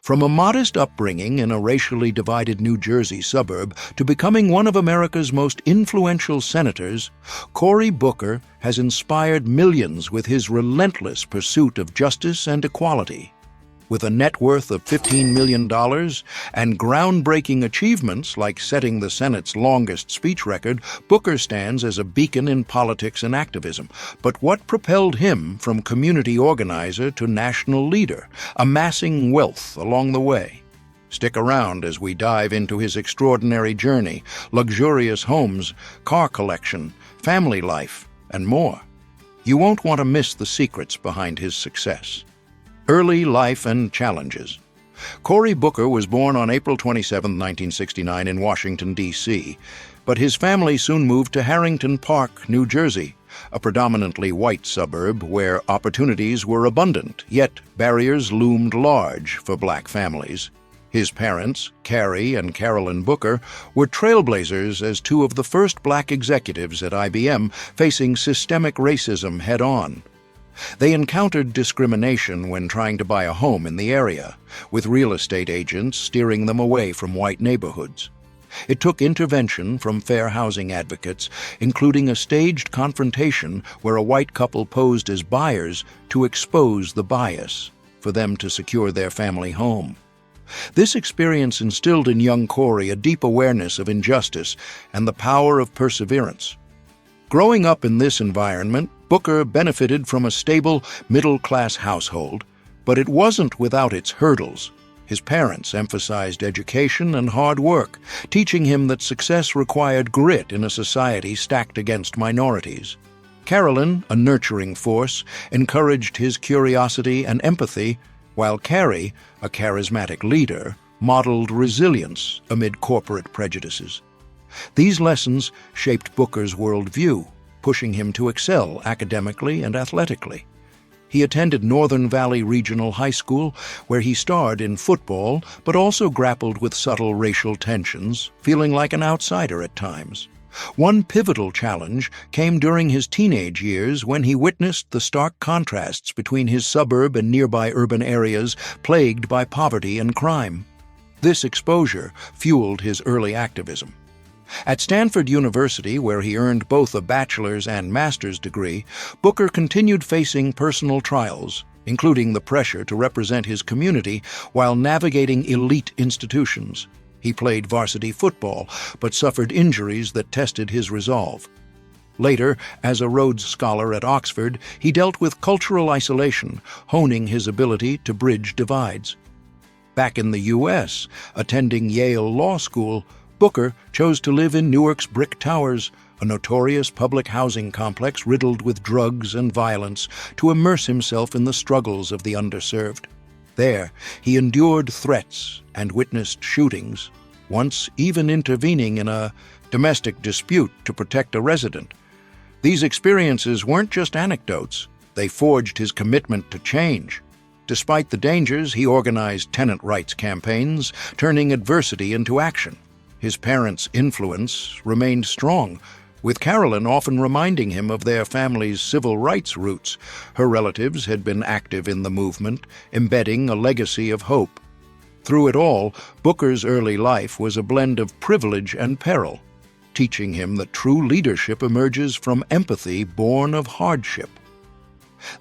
From a modest upbringing in a racially divided New Jersey suburb to becoming one of America's most influential senators, Cory Booker has inspired millions with his relentless pursuit of justice and equality. With a net worth of $15 million and groundbreaking achievements like setting the Senate's longest speech record, Booker stands as a beacon in politics and activism. But what propelled him from community organizer to national leader, amassing wealth along the way? Stick around as we dive into his extraordinary journey, luxurious homes, car collection, family life, and more. You won't want to miss the secrets behind his success. Early life and challenges. Cory Booker was born on April 27, 1969 in Washington, D.C., but his family soon moved to Harrington Park, New Jersey, a predominantly white suburb where opportunities were abundant, yet barriers loomed large for black families. His parents, Carrie and Carolyn Booker, were trailblazers as two of the first black executives at IBM, facing systemic racism head-on. They encountered discrimination when trying to buy a home in the area, with real estate agents steering them away from white neighborhoods. It took intervention from fair housing advocates, including a staged confrontation where a white couple posed as buyers to expose the bias for them to secure their family home. This experience instilled in young Cory a deep awareness of injustice and the power of perseverance. Growing up in this environment, Booker benefited from a stable, middle-class household, but it wasn't without its hurdles. His parents emphasized education and hard work, teaching him that success required grit in a society stacked against minorities. Carolyn, a nurturing force, encouraged his curiosity and empathy, while Carrie, a charismatic leader, modeled resilience amid corporate prejudices. These lessons shaped Booker's worldview, pushing him to excel academically and athletically. He attended Northern Valley Regional High School, where he starred in football but also grappled with subtle racial tensions, feeling like an outsider at times. One pivotal challenge came during his teenage years when he witnessed the stark contrasts between his suburb and nearby urban areas plagued by poverty and crime. This exposure fueled his early activism. At Stanford University, where he earned both a bachelor's and master's degree, Booker continued facing personal trials, including the pressure to represent his community while navigating elite institutions. He played varsity football, but suffered injuries that tested his resolve. Later, as a Rhodes Scholar at Oxford, he dealt with cultural isolation, honing his ability to bridge divides. Back in the U.S., attending Yale Law School, Booker chose to live in Newark's Brick Towers, a notorious public housing complex riddled with drugs and violence, to immerse himself in the struggles of the underserved. There, he endured threats and witnessed shootings, once even intervening in a domestic dispute to protect a resident. These experiences weren't just anecdotes. They forged his commitment to change. Despite the dangers, he organized tenant rights campaigns, turning adversity into action. His parents' influence remained strong, with Carolyn often reminding him of their family's civil rights roots. Her relatives had been active in the movement, embedding a legacy of hope. Through it all, Booker's early life was a blend of privilege and peril, teaching him that true leadership emerges from empathy born of hardship.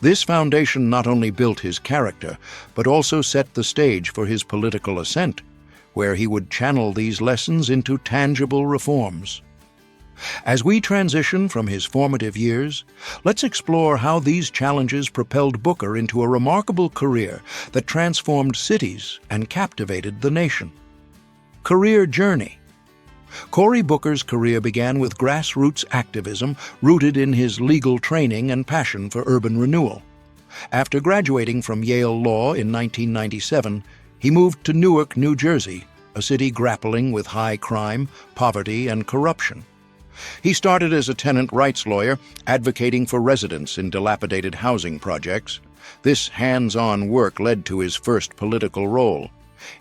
This foundation not only built his character, but also set the stage for his political ascent, where he would channel these lessons into tangible reforms. As we transition from his formative years, let's explore how these challenges propelled Booker into a remarkable career that transformed cities and captivated the nation. Career journey. Cory Booker's career began with grassroots activism rooted in his legal training and passion for urban renewal. After graduating from Yale Law in 1997, he moved to Newark, New Jersey, a city grappling with high crime, poverty, and corruption. He started as a tenant rights lawyer, advocating for residents in dilapidated housing projects. This hands-on work led to his first political role.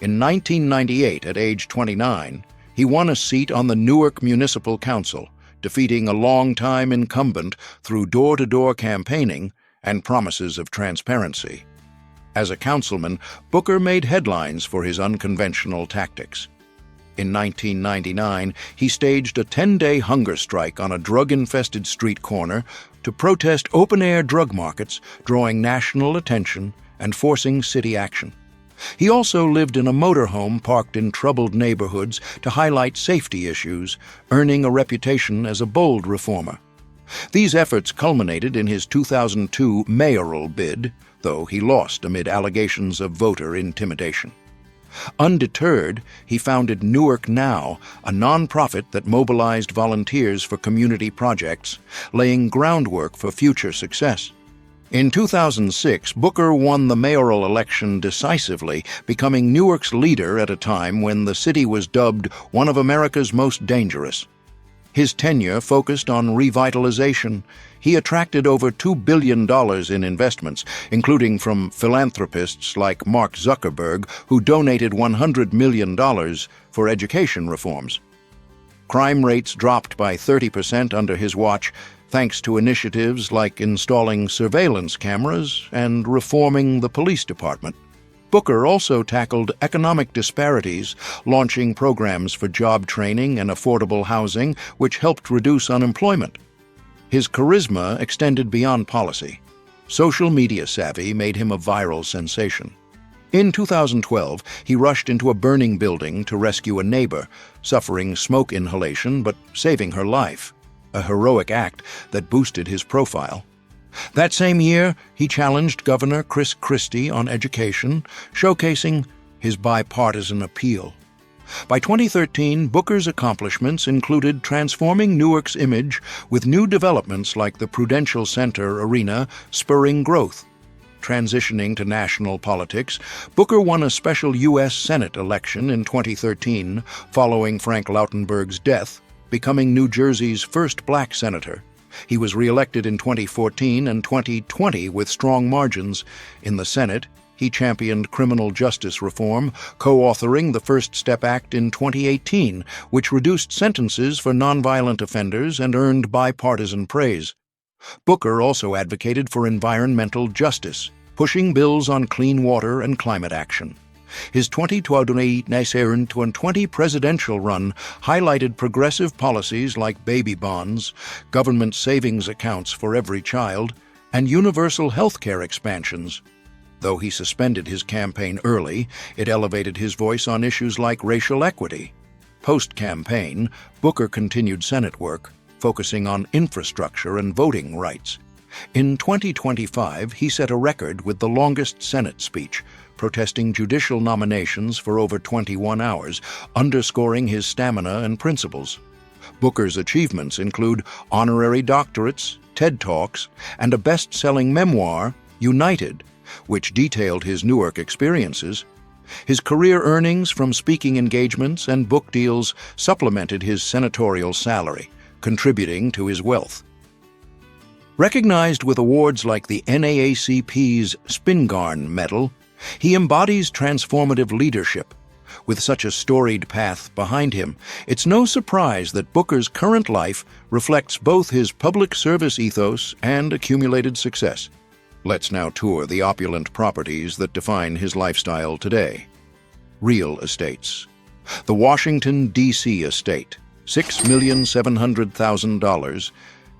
In 1998, at age 29, he won a seat on the Newark Municipal Council, defeating a longtime incumbent through door-to-door campaigning and promises of transparency. As a councilman, Booker made headlines for his unconventional tactics. In 1999, he staged a 10-day hunger strike on a drug-infested street corner to protest open-air drug markets, drawing national attention and forcing city action. He also lived in a motorhome parked in troubled neighborhoods to highlight safety issues, earning a reputation as a bold reformer. These efforts culminated in his 2002 mayoral bid, though he lost amid allegations of voter intimidation. Undeterred, he founded Newark Now, a nonprofit that mobilized volunteers for community projects, laying groundwork for future success. In 2006, Booker won the mayoral election decisively, becoming Newark's leader at a time when the city was dubbed one of America's most dangerous. His tenure focused on revitalization. He attracted over $2 billion in investments, including from philanthropists like Mark Zuckerberg, who donated $100 million for education reforms. Crime rates dropped by 30% under his watch, thanks to initiatives like installing surveillance cameras and reforming the police department. Booker also tackled economic disparities, launching programs for job training and affordable housing, which helped reduce unemployment. His charisma extended beyond policy. Social media savvy made him a viral sensation. In 2012, he rushed into a burning building to rescue a neighbor, suffering smoke inhalation but saving her life, a heroic act that boosted his profile. That same year, he challenged Governor Chris Christie on education, showcasing his bipartisan appeal. By 2013, Booker's accomplishments included transforming Newark's image with new developments like the Prudential Center Arena spurring growth. Transitioning to national politics, Booker won a special U.S. Senate election in 2013 following Frank Lautenberg's death, becoming New Jersey's first black senator. He was re-elected in 2014 and 2020 with strong margins. In the Senate, he championed criminal justice reform, co-authoring the First Step Act in 2018, which reduced sentences for nonviolent offenders and earned bipartisan praise. Booker also advocated for environmental justice, pushing bills on clean water and climate action. His 2020 presidential run highlighted progressive policies like baby bonds, government savings accounts for every child, and universal health care expansions. Though he suspended his campaign early, it elevated his voice on issues like racial equity. Post-campaign, Booker continued Senate work, focusing on infrastructure and voting rights. In 2025, he set a record with the longest Senate speech, protesting judicial nominations for over 21 hours, underscoring his stamina and principles. Booker's achievements include honorary doctorates, TED Talks, and a best-selling memoir, United, which detailed his Newark experiences. His career earnings from speaking engagements and book deals supplemented his senatorial salary, contributing to his wealth. Recognized with awards like the NAACP's Spingarn Medal, he embodies transformative leadership. With such a storied path behind him, it's no surprise that Booker's current life reflects both his public service ethos and accumulated success. Let's now tour the opulent properties that define his lifestyle today. Real estates. The Washington, D.C. estate, $6,700,000,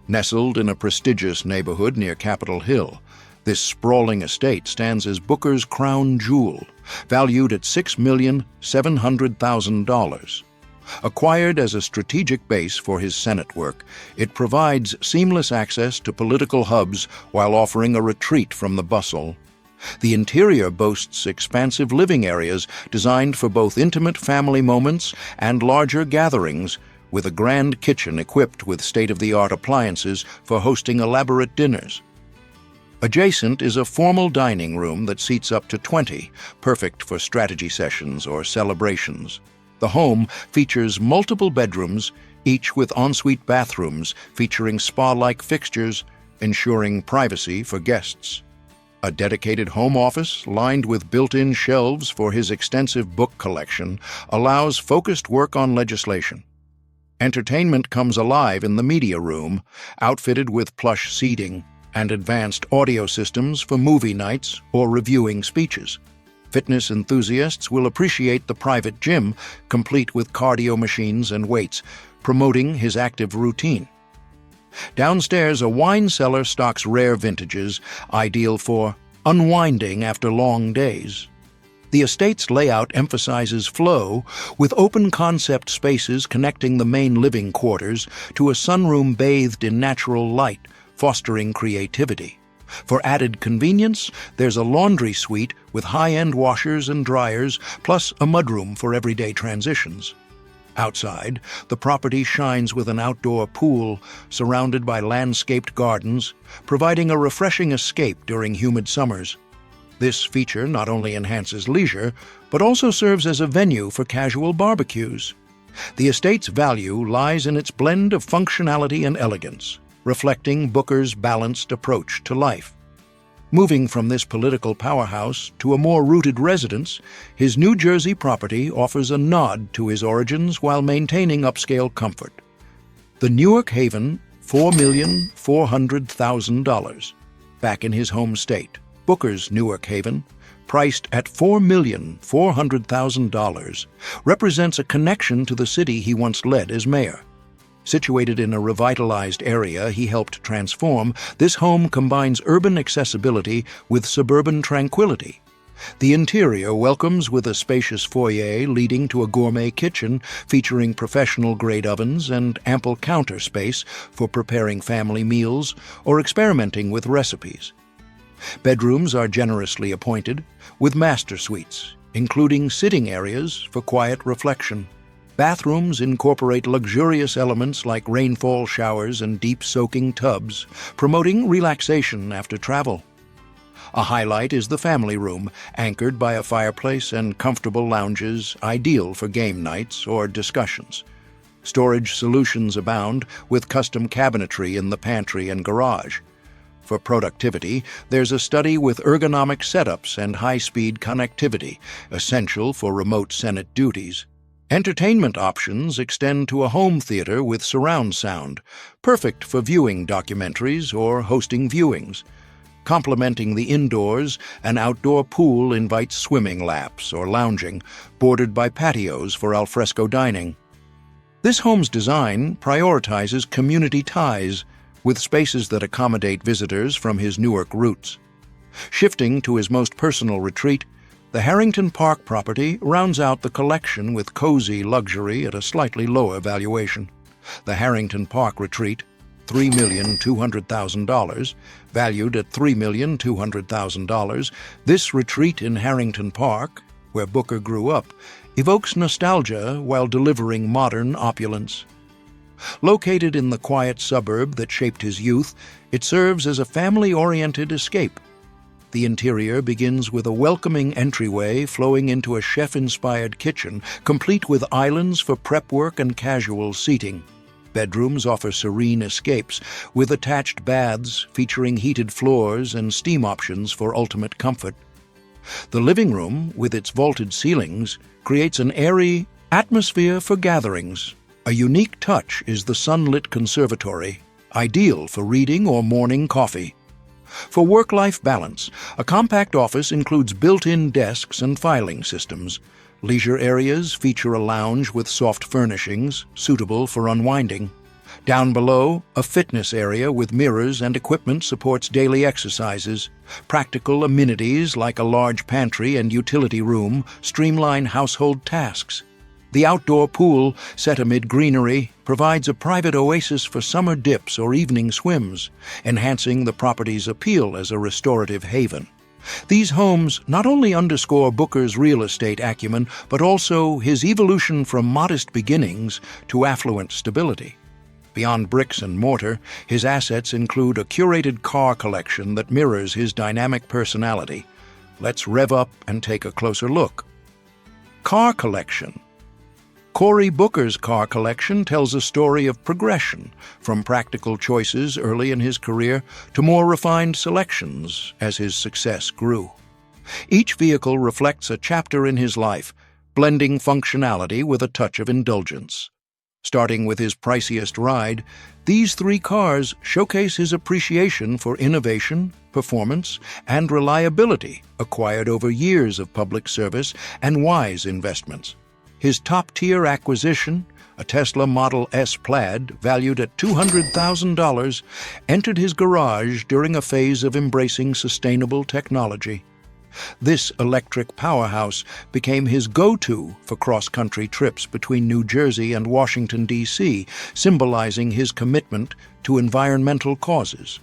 nestled in a prestigious neighborhood near Capitol Hill. This sprawling estate stands as Booker's crown jewel, valued at $6,700,000. Acquired as a strategic base for his Senate work, it provides seamless access to political hubs while offering a retreat from the bustle. The interior boasts expansive living areas designed for both intimate family moments and larger gatherings, with a grand kitchen equipped with state-of-the-art appliances for hosting elaborate dinners. Adjacent is a formal dining room that seats up to 20, perfect for strategy sessions or celebrations. The home features multiple bedrooms, each with ensuite bathrooms featuring spa-like fixtures, ensuring privacy for guests. A dedicated home office, lined with built-in shelves for his extensive book collection, allows focused work on legislation. Entertainment comes alive in the media room, outfitted with plush seating, and advanced audio systems for movie nights or reviewing speeches. Fitness enthusiasts will appreciate the private gym, complete with cardio machines and weights, promoting his active routine. Downstairs, a wine cellar stocks rare vintages, ideal for unwinding after long days. The estate's layout emphasizes flow, with open-concept spaces connecting the main living quarters to a sunroom bathed in natural light, fostering creativity. For added convenience, there's a laundry suite with high-end washers and dryers, plus a mudroom for everyday transitions. Outside, the property shines with an outdoor pool surrounded by landscaped gardens, providing a refreshing escape during humid summers. This feature not only enhances leisure, but also serves as a venue for casual barbecues. The estate's value lies in its blend of functionality and elegance, reflecting Booker's balanced approach to life. Moving from this political powerhouse to a more rooted residence, his New Jersey property offers a nod to his origins while maintaining upscale comfort. The Newark Haven, $4,400,000. Back in his home state, Booker's Newark Haven, priced at $4,400,000, represents a connection to the city he once led as mayor. Situated in a revitalized area he helped transform, this home combines urban accessibility with suburban tranquility. The interior welcomes with a spacious foyer leading to a gourmet kitchen featuring professional-grade ovens and ample counter space for preparing family meals or experimenting with recipes. Bedrooms are generously appointed, with master suites, including sitting areas for quiet reflection. Bathrooms incorporate luxurious elements like rainfall showers and deep soaking tubs, promoting relaxation after travel. A highlight is the family room, anchored by a fireplace and comfortable lounges ideal for game nights or discussions. Storage solutions abound, with custom cabinetry in the pantry and garage. For productivity, there's a study with ergonomic setups and high-speed connectivity, essential for remote Senate duties. Entertainment options extend to a home theater with surround sound, perfect for viewing documentaries or hosting viewings. Complementing the indoors, an outdoor pool invites swimming laps or lounging, bordered by patios for alfresco dining. This home's design prioritizes community ties, with spaces that accommodate visitors from his Newark roots. Shifting to his most personal retreat, the Harrington Park property rounds out the collection with cozy luxury at a slightly lower valuation. The Harrington Park retreat, $3,200,000, valued at $3,200,000, this retreat in Harrington Park, where Booker grew up, evokes nostalgia while delivering modern opulence. Located in the quiet suburb that shaped his youth, it serves as a family-oriented escape. The interior begins with a welcoming entryway flowing into a chef-inspired kitchen, complete with islands for prep work and casual seating. Bedrooms offer serene escapes, with attached baths featuring heated floors and steam options for ultimate comfort. The living room, with its vaulted ceilings, creates an airy atmosphere for gatherings. A unique touch is the sunlit conservatory, ideal for reading or morning coffee. For work-life balance, a compact office includes built-in desks and filing systems. Leisure areas feature a lounge with soft furnishings, suitable for unwinding. Down below, a fitness area with mirrors and equipment supports daily exercises. Practical amenities like a large pantry and utility room streamline household tasks. The outdoor pool, set amid greenery, provides a private oasis for summer dips or evening swims, enhancing the property's appeal as a restorative haven. These homes not only underscore Booker's real estate acumen, but also his evolution from modest beginnings to affluent stability. Beyond bricks and mortar, his assets include a curated car collection that mirrors his dynamic personality. Let's rev up and take a closer look. Car collection. Cory Booker's car collection tells a story of progression, from practical choices early in his career to more refined selections as his success grew. Each vehicle reflects a chapter in his life, blending functionality with a touch of indulgence. Starting with his priciest ride, these three cars showcase his appreciation for innovation, performance, and reliability acquired over years of public service and wise investments. His top-tier acquisition, a Tesla Model S Plaid valued at $200,000, entered his garage during a phase of embracing sustainable technology. This electric powerhouse became his go-to for cross-country trips between New Jersey and Washington, D.C., symbolizing his commitment to environmental causes.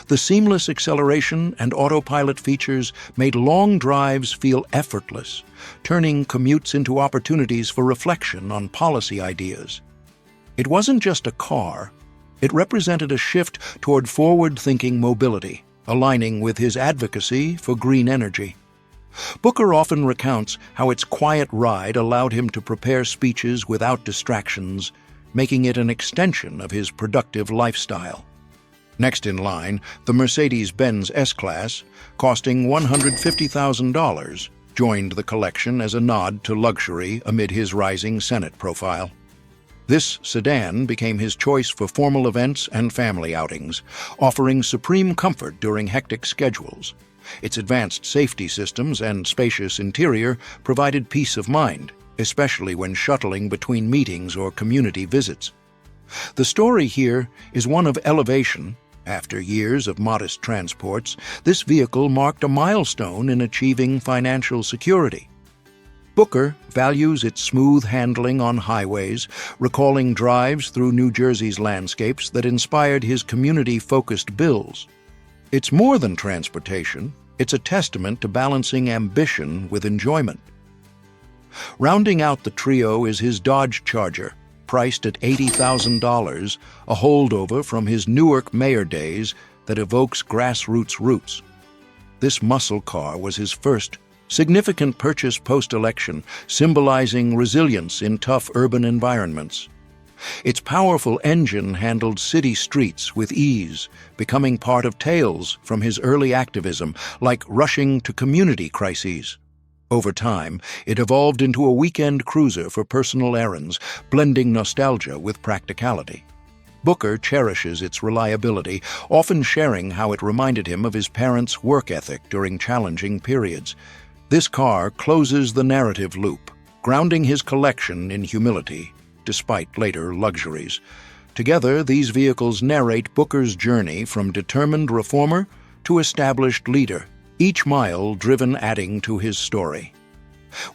The seamless acceleration and autopilot features made long drives feel effortless, turning commutes into opportunities for reflection on policy ideas. It wasn't just a car, it represented a shift toward forward-thinking mobility, aligning with his advocacy for green energy. Booker often recounts how its quiet ride allowed him to prepare speeches without distractions, making it an extension of his productive lifestyle. Next in line, the Mercedes-Benz S-Class, costing $150,000, joined the collection as a nod to luxury amid his rising Senate profile. This sedan became his choice for formal events and family outings, offering supreme comfort during hectic schedules. Its advanced safety systems and spacious interior provided peace of mind, especially when shuttling between meetings or community visits. The story here is one of elevation. After years of modest transports, this vehicle marked a milestone in achieving financial security. Booker values its smooth handling on highways, recalling drives through New Jersey's landscapes that inspired his community-focused bills. It's more than transportation, it's a testament to balancing ambition with enjoyment. Rounding out the trio is his Dodge Charger, priced at $80,000, a holdover from his Newark mayor days that evokes grassroots roots. This muscle car was his first significant purchase post-election, symbolizing resilience in tough urban environments. Its powerful engine handled city streets with ease, becoming part of tales from his early activism, like rushing to community crises. Over time, it evolved into a weekend cruiser for personal errands, blending nostalgia with practicality. Booker cherishes its reliability, often sharing how it reminded him of his parents' work ethic during challenging periods. This car closes the narrative loop, grounding his collection in humility, despite later luxuries. Together, these vehicles narrate Booker's journey from determined reformer to established leader, each mile driven adding to his story.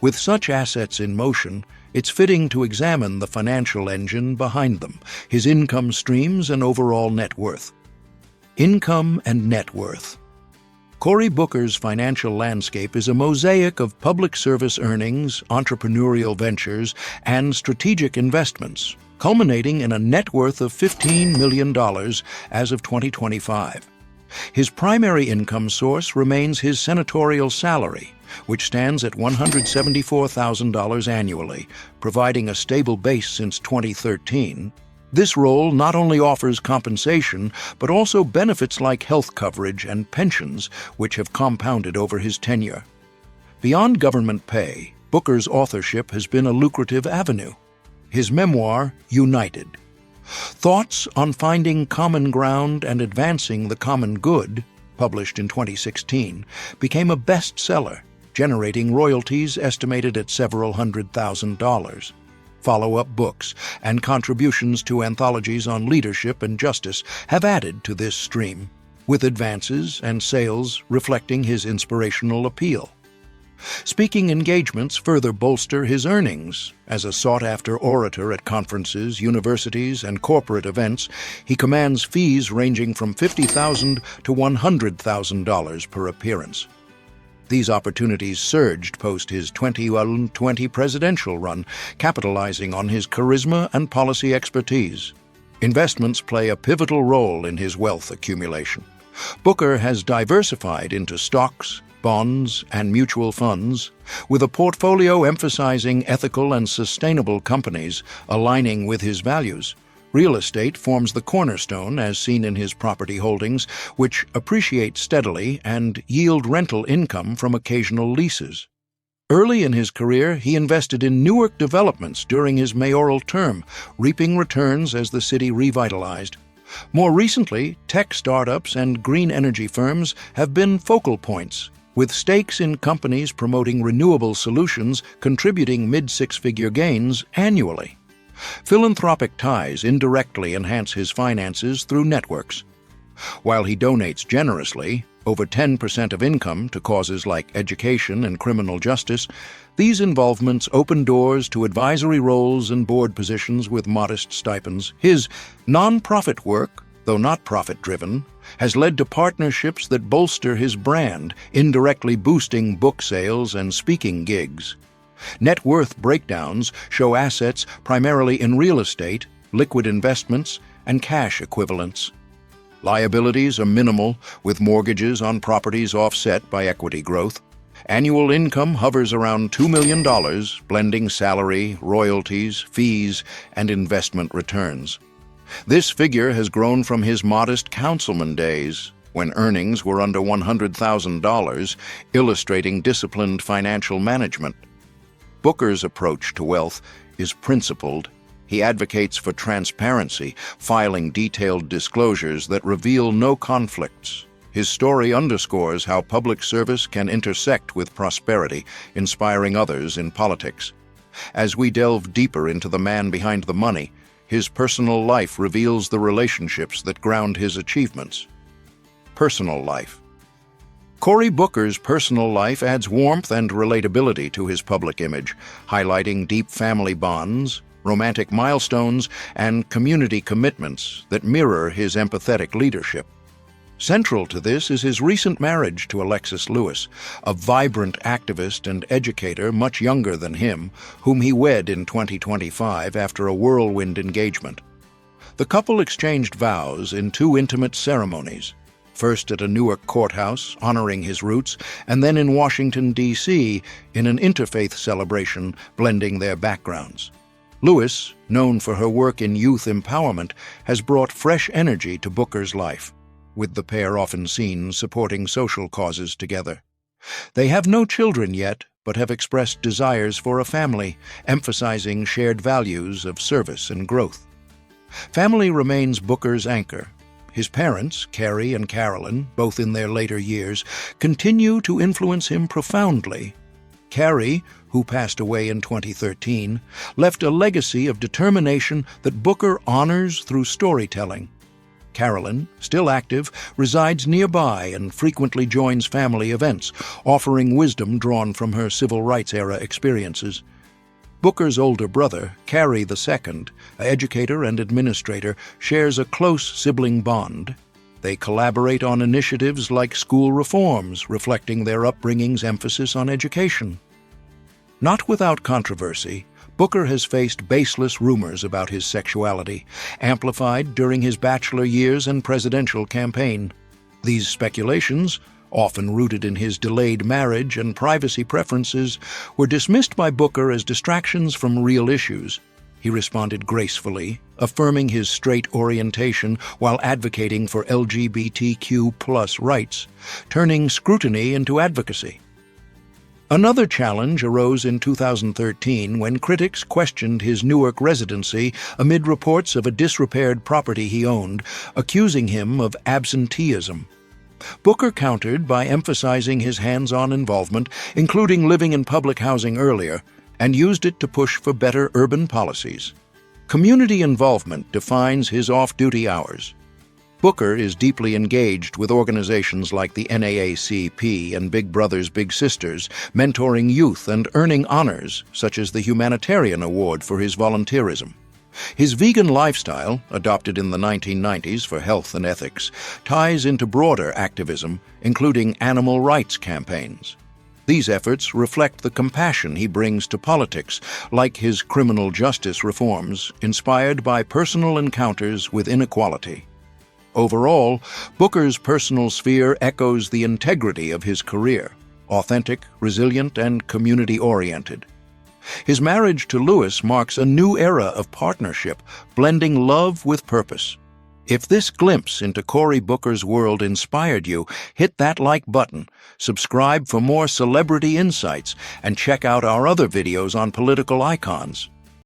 With such assets in motion, it's fitting to examine the financial engine behind them, his income streams and overall net worth. Income and net worth. Cory Booker's financial landscape is a mosaic of public service earnings, entrepreneurial ventures, and strategic investments, culminating in a net worth of $15 million as of 2025. His primary income source remains his senatorial salary, which stands at $174,000 annually, providing a stable base since 2013. This role not only offers compensation, but also benefits like health coverage and pensions, which have compounded over his tenure. Beyond government pay, Booker's authorship has been a lucrative avenue. His memoir, United. Thoughts on Finding Common Ground and Advancing the Common Good, published in 2016, became a bestseller, generating royalties estimated at several $100,000. Follow-up books and contributions to anthologies on leadership and justice have added to this stream, with advances and sales reflecting his inspirational appeal. Speaking engagements further bolster his earnings. As a sought-after orator at conferences, universities, and corporate events, he commands fees ranging from $50,000 to $100,000 per appearance. These opportunities surged post his 2020 presidential run, capitalizing on his charisma and policy expertise. Investments play a pivotal role in his wealth accumulation. Booker has diversified into stocks, bonds, and mutual funds, with a portfolio emphasizing ethical and sustainable companies aligning with his values. Real estate forms the cornerstone, as seen in his property holdings, which appreciate steadily and yield rental income from occasional leases. Early in his career, he invested in Newark developments during his mayoral term, reaping returns as the city revitalized. More recently, tech startups and green energy firms have been focal points, with stakes in companies promoting renewable solutions contributing mid-six-figure gains annually. Philanthropic ties indirectly enhance his finances through networks. While he donates generously, over 10% of income to causes like education and criminal justice, these involvements open doors to advisory roles and board positions with modest stipends. His non-profit work, though not profit-driven, has led to partnerships that bolster his brand, indirectly boosting book sales and speaking gigs. Net worth breakdowns show assets primarily in real estate, liquid investments, and cash equivalents. Liabilities are minimal, with mortgages on properties offset by equity growth. Annual income hovers around $2 million, blending salary, royalties, fees, and investment returns. This figure has grown from his modest councilman days, when earnings were under $100,000, illustrating disciplined financial management. Booker's approach to wealth is principled. He advocates for transparency, filing detailed disclosures that reveal no conflicts. His story underscores how public service can intersect with prosperity, inspiring others in politics. As we delve deeper into the man behind the money, his personal life reveals the relationships that ground his achievements. Personal life. Cory Booker's personal life adds warmth and relatability to his public image, highlighting deep family bonds, romantic milestones, and community commitments that mirror his empathetic leadership. Central to this is his recent marriage to Alexis Lewis, a vibrant activist and educator much younger than him, whom he wed in 2025 after a whirlwind engagement. The couple exchanged vows in two intimate ceremonies, first at a Newark courthouse honoring his roots, and then in Washington, D.C. in an interfaith celebration blending their backgrounds. Lewis, known for her work in youth empowerment, has brought fresh energy to Booker's life, with the pair often seen supporting social causes together. They have no children yet, but have expressed desires for a family, emphasizing shared values of service and growth. Family remains Booker's anchor. His parents, Carrie and Carolyn, both in their later years, continue to influence him profoundly. Carrie, who passed away in 2013, left a legacy of determination that Booker honors through storytelling. Carolyn, still active, resides nearby and frequently joins family events, offering wisdom drawn from her civil rights-era experiences. Booker's older brother, Carey II, an educator and administrator, shares a close sibling bond. They collaborate on initiatives like school reforms, reflecting their upbringing's emphasis on education. Not without controversy, Booker has faced baseless rumors about his sexuality, amplified during his bachelor years and presidential campaign. These speculations, often rooted in his delayed marriage and privacy preferences, were dismissed by Booker as distractions from real issues. He responded gracefully, affirming his straight orientation while advocating for LGBTQ+ rights, turning scrutiny into advocacy. Another challenge arose in 2013 when critics questioned his Newark residency amid reports of a disrepaired property he owned, accusing him of absenteeism. Booker countered by emphasizing his hands-on involvement, including living in public housing earlier, and used it to push for better urban policies. Community involvement defines his off-duty hours. Booker is deeply engaged with organizations like the NAACP and Big Brothers Big Sisters, mentoring youth and earning honors, such as the Humanitarian Award for his volunteerism. His vegan lifestyle, adopted in the 1990s for health and ethics, ties into broader activism, including animal rights campaigns. These efforts reflect the compassion he brings to politics, like his criminal justice reforms, inspired by personal encounters with inequality. Overall, Booker's personal sphere echoes the integrity of his career, authentic, resilient, and community-oriented. His marriage to Lewis marks a new era of partnership, blending love with purpose. If this glimpse into Cory Booker's world inspired you, hit that like button, subscribe for more celebrity insights, and check out our other videos on political icons.